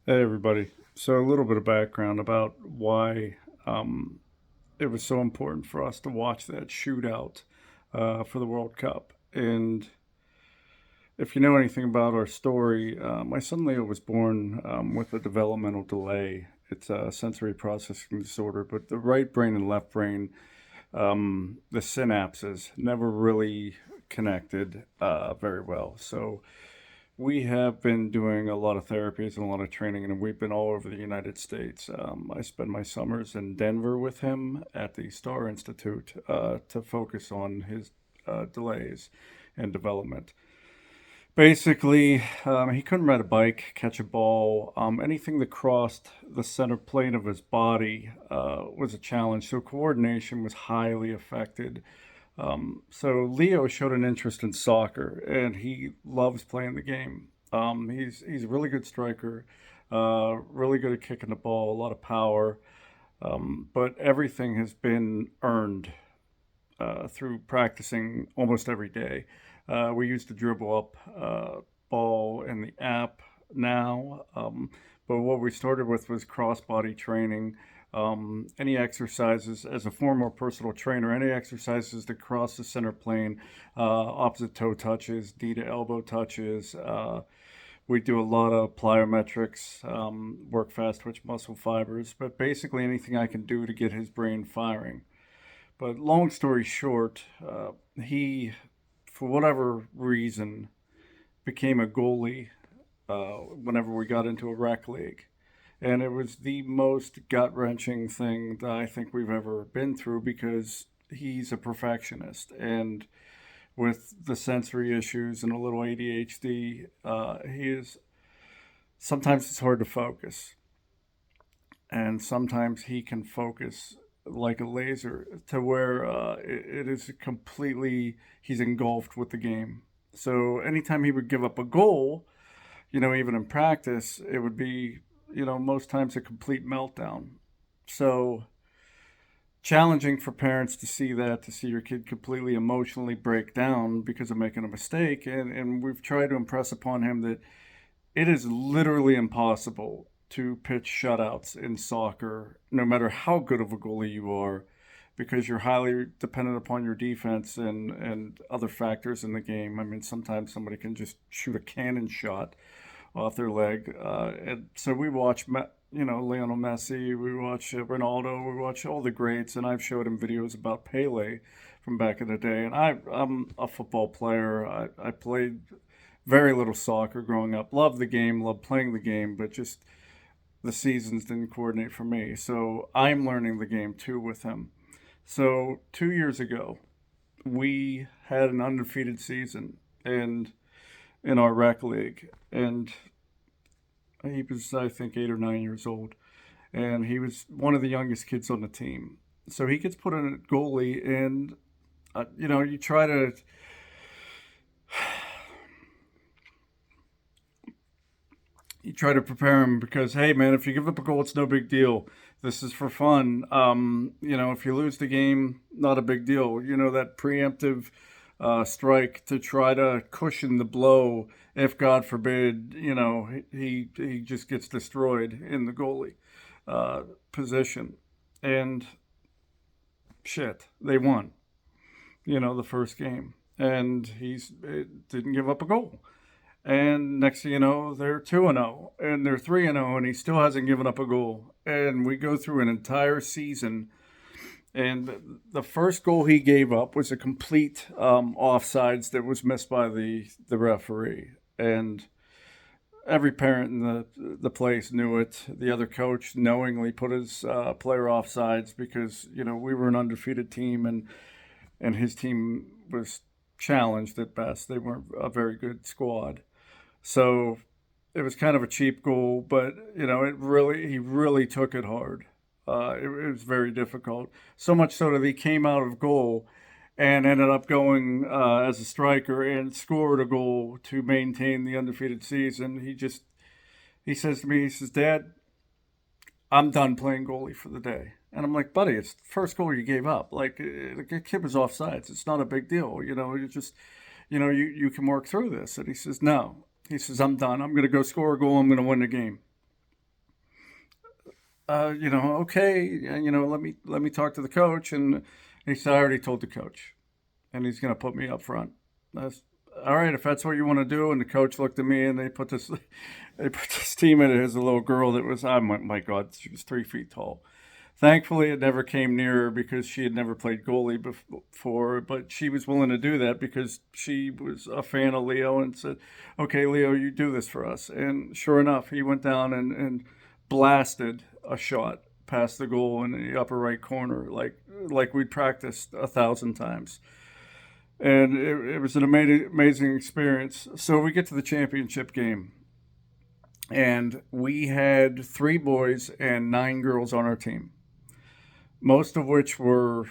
Hey, everybody. So, a little bit of background about why it was so important for us to watch that shootout for the World Cup. And if you know anything about our story, my son Leo was born with a developmental delay. It's a sensory processing disorder, but the right brain and left brain, the synapses never really connected very well. So, we have been doing a lot of therapies and a lot of training, and we've been all over the United States. I spend my summers in Denver with him at the Star Institute to focus on his delays and development. Basically, he couldn't ride a bike, catch a ball. Anything that crossed the center plane of his body was a challenge. So coordination was highly affected. So Leo showed an interest in soccer, and he loves playing the game. He's a really good striker, really good at kicking the ball, a lot of power. But everything has been earned through practicing almost every day. We used to dribble up ball in the app now, but what we started with was cross body training. Any exercises, as a former personal trainer, any exercises that cross the center plane, opposite toe touches, knee to elbow touches. We do a lot of plyometrics, work fast twitch muscle fibers, but basically anything I can do to get his brain firing. But long story short, he, for whatever reason, became a goalie whenever we got into a rec league. And it was the most gut wrenching thing that I think we've ever been through because he's a perfectionist. And with the sensory issues and a little ADHD, he is sometimes it's hard to focus. And sometimes he can focus like a laser to where it is completely, he's engulfed with the game. So anytime he would give up a goal, even in practice, it would be, most times a complete meltdown. So challenging for parents to see that, to see your kid completely emotionally break down because of making a mistake. And we've tried to impress upon him that it is literally impossible to pitch shutouts in soccer, no matter how good of a goalie you are, because you're highly dependent upon your defense and other factors in the game. I mean, sometimes somebody can just shoot a cannon shot off their leg. And so we watch, Lionel Messi, we watch Ronaldo, we watch all the greats, and I've showed him videos about Pele from back in the day. And I'm a football player. I played very little soccer growing up. Loved the game, loved playing the game, but just the seasons didn't coordinate for me. So I'm learning the game too with him. So 2 years ago, we had an undefeated season and in our rec league, and he was I think 8 or 9 years old, and he was one of the youngest kids on the team. So he gets put in a goalie, and you try to prepare him because hey man, if you give up a goal, it's no big deal. This is for fun. If you lose the game, not a big deal. That preemptive strike to try to cushion the blow if God forbid, he just gets destroyed in the goalie position. And shit, they won. The first game, and didn't give up a goal. And next thing you know, they're 2-0 and they're 3-0, and he still hasn't given up a goal. And we go through an entire season, and the first goal he gave up was a complete offsides that was missed by the referee. And every parent in the place knew it. The other coach knowingly put his player offsides because we were an undefeated team, and his team was challenged at best. They weren't a very good squad. So it was kind of a cheap goal, but he really took it hard. It was very difficult. So much so that he came out of goal and ended up going as a striker and scored a goal to maintain the undefeated season. He says to me, he says, "Dad, I'm done playing goalie for the day." And I'm like, "Buddy, it's the first goal you gave up. Like the kid was offsides. It's not a big deal. You just you can work through this." And he says, "No." He says, "I'm done. I'm going to go score a goal. I'm going to win the game." okay, let me talk to the coach. And he said, I already told the coach, and he's going to put me up front. That's all right if that's what you want to do. And the coach looked at me, and they put this team in. It was a little girl that was, oh my God, she was 3 feet tall. Thankfully, it never came near her because she had never played goalie before, but she was willing to do that because she was a fan of Leo and said, okay, Leo, you do this for us. And sure enough, he went down and blasted a shot past the goal in the upper right corner, like we'd practiced 1,000 times. And it was an amazing experience. So we get to the championship game, and we had 3 boys and 9 girls on our team, most of which were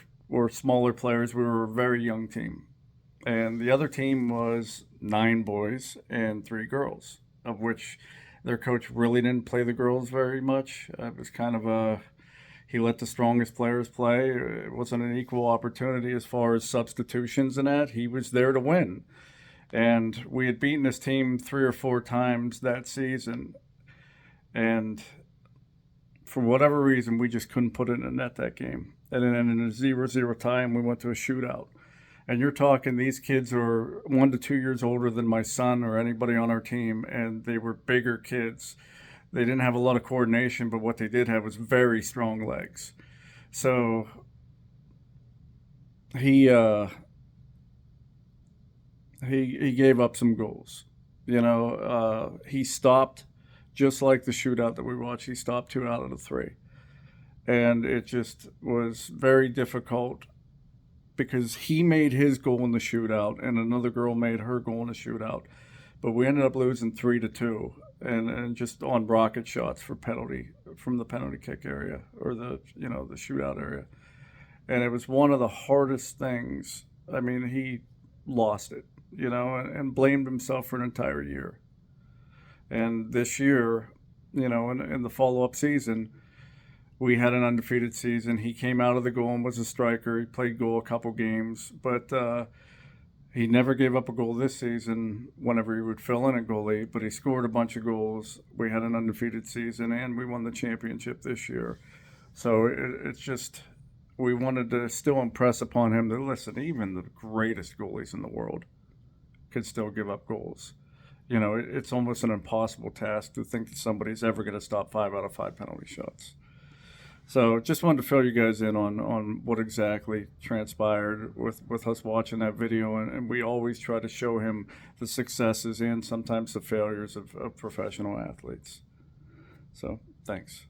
smaller players. We were a very young team, and the other team was 9 boys and 3 girls, of which their coach really didn't play the girls very much. It was kind of he let the strongest players play. It wasn't an equal opportunity as far as substitutions and that. He was there to win. And we had beaten this team 3 or 4 times that season. And for whatever reason, we just couldn't put it in the net that game. And then in a 0-0 time, we went to a shootout. And you're talking, these kids are 1 to 2 years older than my son or anybody on our team, and they were bigger kids. They didn't have a lot of coordination, but what they did have was very strong legs. So he he gave up some goals. He stopped just like the shootout that we watched. He stopped 2 out of the 3, and it just was very difficult because he made his goal in the shootout, and another girl made her goal in the shootout. But we ended up losing 3-2, and just on rocket shots from the penalty kick area, or the shootout area. And it was one of the hardest things. I mean, he lost it, and blamed himself for an entire year. And this year, in the follow-up season, we had an undefeated season. He came out of the goal and was a striker. He played goal a couple games, but he never gave up a goal this season whenever he would fill in a goalie, but he scored a bunch of goals. We had an undefeated season, and we won the championship this year. So it's just, we wanted to still impress upon him that, listen, even the greatest goalies in the world could still give up goals. It's almost an impossible task to think that somebody's ever going to stop 5 out of 5 penalty shots. So just wanted to fill you guys in on what exactly transpired with us watching that video. And we always try to show him the successes and sometimes the failures of professional athletes. So thanks.